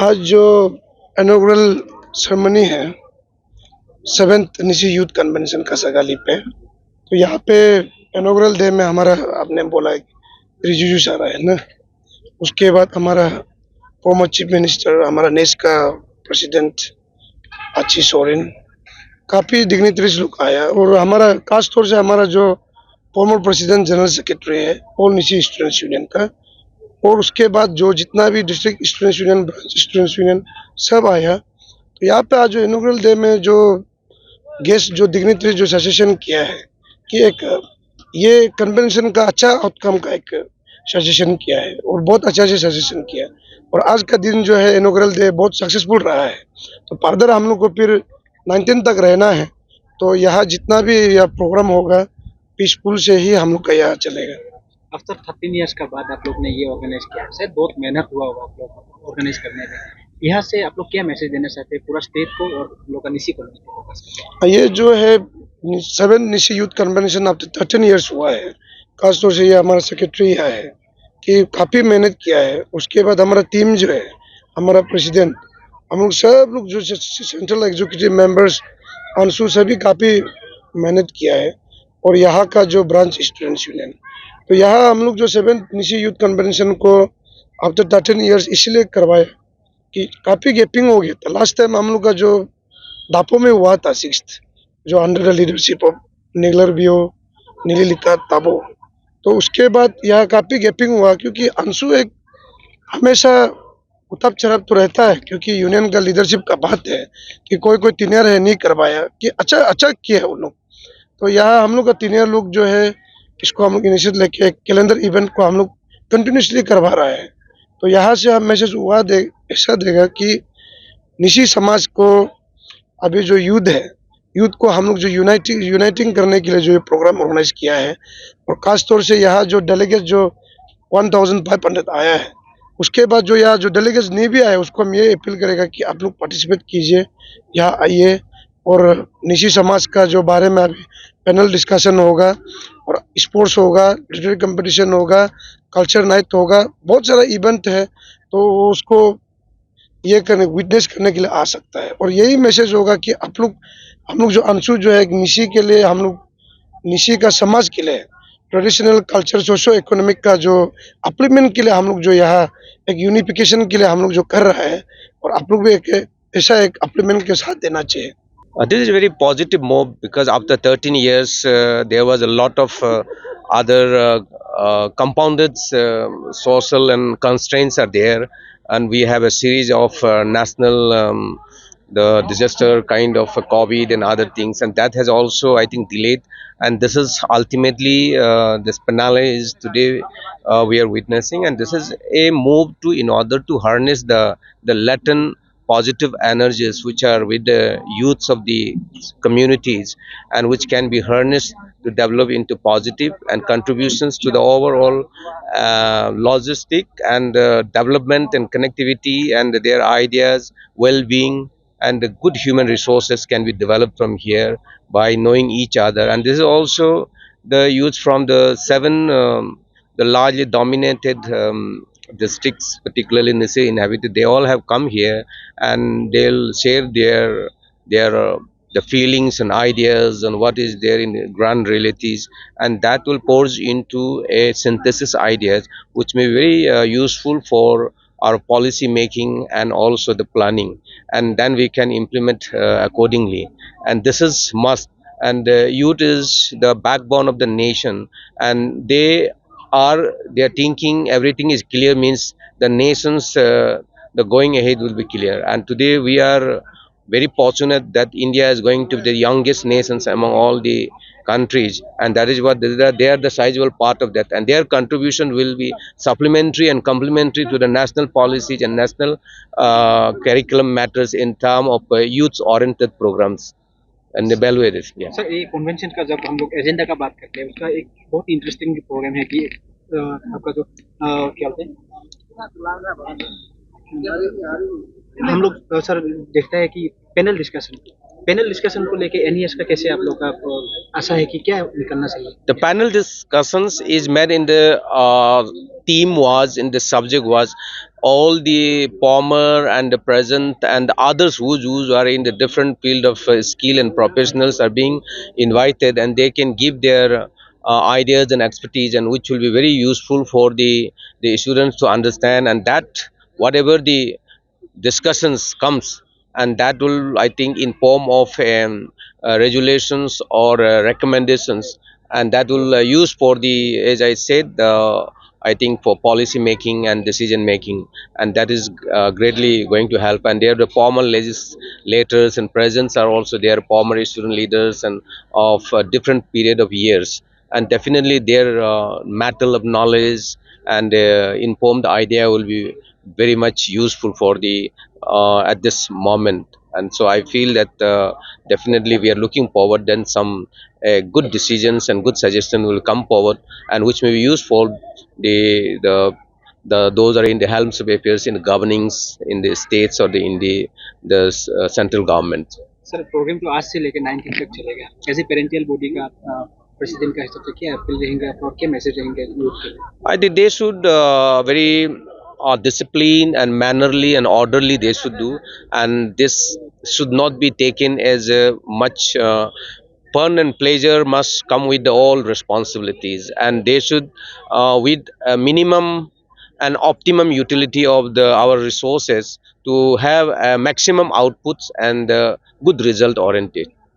आज जो inaugural ceremony है 7th निशी यूथ कन्वेंशन का सगाली पे, तो यहाँ पे इनॉग्रल डे में हमारा आपने बोला रिजिजू आ रहा है ना। उसके बाद हमारा फॉर्मर चीफ मिनिस्टर, हमारा नेश का प्रेसिडेंट आची सोरेन, काफ़ी डिग्निटरीज लोग आया। और हमारा खास तौर से हमारा जो फॉर्मर प्रेसिडेंट जनरल सेक्रेटरी है ऑल निशी स्टूडेंट्स यूनियन का, और उसके बाद जो जितना भी district students union, branch students union सब आया। तो यहाँ पे आज जो इनॉग्रल डे में जो गेस्ट जो डिग्निटरी जो सजेशन किया है कि एक ये कन्वेंशन का अच्छा आउटकम का एक सजेशन किया है और बहुत अच्छा से सजेशन किया। और आज का दिन जो है इनॉग्रल डे बहुत सक्सेसफुल रहा है। तो फर्दर हम लोग को फिर 19 तक रहना है। तो यहाँ जितना भी यह प्रोग्राम होगा पीसफुल से ही हम लोग का यहाँ चलेगा। आफ्टर 13 ईयर्स का बाद आप लोग ने ये ऑर्गेनाइज किया है, शायद बहुत मेहनत हुआ होगा आप लोग ऑर्गेनाइज करने में। यहाँ से आप लोग क्या मैसेज देना चाहते हैं पूरा स्टेट को और लोग का निशी को? ये जो है 7 Nishi youth convention after 13 years हुआ है। खासतौर से ये हमारा सेक्रेटरी यहाँ है कि काफ़ी मेहनत किया है। उसके बाद हमारा टीम जो है, हमारा प्रेसिडेंट, हम लोग सब लोग जो सेंट्रल एग्जीक्यूटिव मेंबर्स आंसू सभी काफ़ी मेहनत किया है। और यहाँ का जो ब्रांच स्टूडेंट्स यूनियन, तो यहाँ हम लोग जो 7 निशी यूथ कन्वेंशन को आफ्टर 13 ईयर्स इसलिए करवाए कि काफ़ी गैपिंग हो गया था। लास्ट टाइम हम लोग का जो दापो में हुआ था 6th, जो under the leadership of Niglar बियो नीलिलिका ताबो, तो उसके बाद यहाँ काफ़ी गैपिंग हुआ क्योंकि अंशु एक हमेशा उतार चढ़ाव तो रहता है क्योंकि यूनियन का लीडरशिप का बात है कि कोई कोई तीनियर है नहीं करवाया कि अच्छा अच्छा किया है उन लोग। तो यहाँ हम लोग का तीनियर लोग जो है इसको हम लोग इनिशिएटिव लेके कैलेंडर इवेंट को हम लोग कंटिन्यूसली करवा रहा है। तो यहाँ से हम मैसेज हुआ ऐसा देगा कि निशी समाज को अभी जो यूथ है, यूथ को हम लोग जो यूनाइटिंग करने के लिए जो ये प्रोग्राम ऑर्गेनाइज किया है। और खास तौर से यहाँ जो डेलीगेट जो 1500 आया है, उसके बाद जो यहाँ जो डेलीगेट्स नहीं भी आए उसको हम ये अपील करेगा कि आप लोग पार्टिसिपेट कीजिए, यहाँ आइए। और निशी समाज का जो बारे में अभी पैनल डिस्कशन होगा और स्पोर्ट्स होगा, लिटरेरी कंपटीशन होगा, कल्चर नाइट होगा, बहुत सारा इवेंट है। तो वो उसको ये करने विटनेस करने के लिए आ सकता है। और यही मैसेज होगा कि आप लोग, हम लोग जो अंशु जो है निशी के लिए, हम लोग निशी का समाज के लिए ट्रेडिशनल कल्चर सोशो इकोनॉमिक का जो अप्लीमेंट के लिए हम लोग जो यहाँ एक यूनिफिकेशन के लिए हम लोग जो कर रहा है, और आप लोग भी एक ऐसा एक अप्लीमेंट के साथ देना चाहिए। This is a very positive move because after 13 years, there was a lot of other compounded social and constraints are there, and we have a series of national the disaster kind of COVID and other things, and that has also, I think, delayed. And this is ultimately this finale is today we are witnessing, and this is a move to in order to harness the latent positive energies which are with the youths of the communities and which can be harnessed to develop into positive and contributions to the overall logistic and development and connectivity, and their ideas, well-being, and the good human resources can be developed from here by knowing each other. And this is also the youth from the seven the largely dominated districts, particularly in the say inhabited, they all have come here and they'll share their the feelings and ideas and what is there in the grand realities, and that will forge into a synthesis ideas which may be very useful for our policy making and also the planning, and then we can implement accordingly. And this is must, and youth is the backbone of the nation, and they are thinking everything is clear means the nation's the going ahead will be clear. And today we are very fortunate that India is going to be the youngest nations among all the countries, and that is what they are the sizable part of that, and their contribution will be supplementary and complementary to the national policies and national curriculum matters in terms of youth oriented programs and evaluated. Yeah. Sir ये convention का जब हम लोग agenda का बात करते हैं, उसका एक बहुत इंटरेस्टिंग प्रोग्राम है कि आपका जो क्या बोलते हैं हम लोग सर देखते हैं कि पैनल डिस्कशन को लेके एनईएस का कैसे आप लोग का आशा है कि क्या निकलना चाहिए? The panel discussions is made in the theme was in the subject was all the former and the present and the others who are in the different field of skill and professionals are being invited, and they can give their ideas and expertise, and which will be very useful for the students to understand, and that whatever the discussions comes, and that will, I think, in form of regulations or recommendations, and that will use for the, as I said, I think for policy making and decision making, and that is greatly going to help. And there the former legislators and presidents are also there, former student leaders and of different period of years, and definitely their matter of knowledge and informed idea will be very much useful for the at this moment. And so I feel that definitely we are looking forward, then some good decisions and good suggestions will come forward, and which may be used for the those are in the helms of affairs in the governings in the states or the central government. Sir program तो आज से लेकर 19 तक चलेगा, as a parental body का president का हिसाब से क्या अपील रहेंगे और क्या मैसेज रहेंगे यूथ के लिए? I think they should very disciplined and mannerly and orderly they should do, and this should not be taken as much fun and pleasure must come with the all responsibilities, and they should with a minimum and optimum utility of the our resources to have maximum outputs and good result oriented.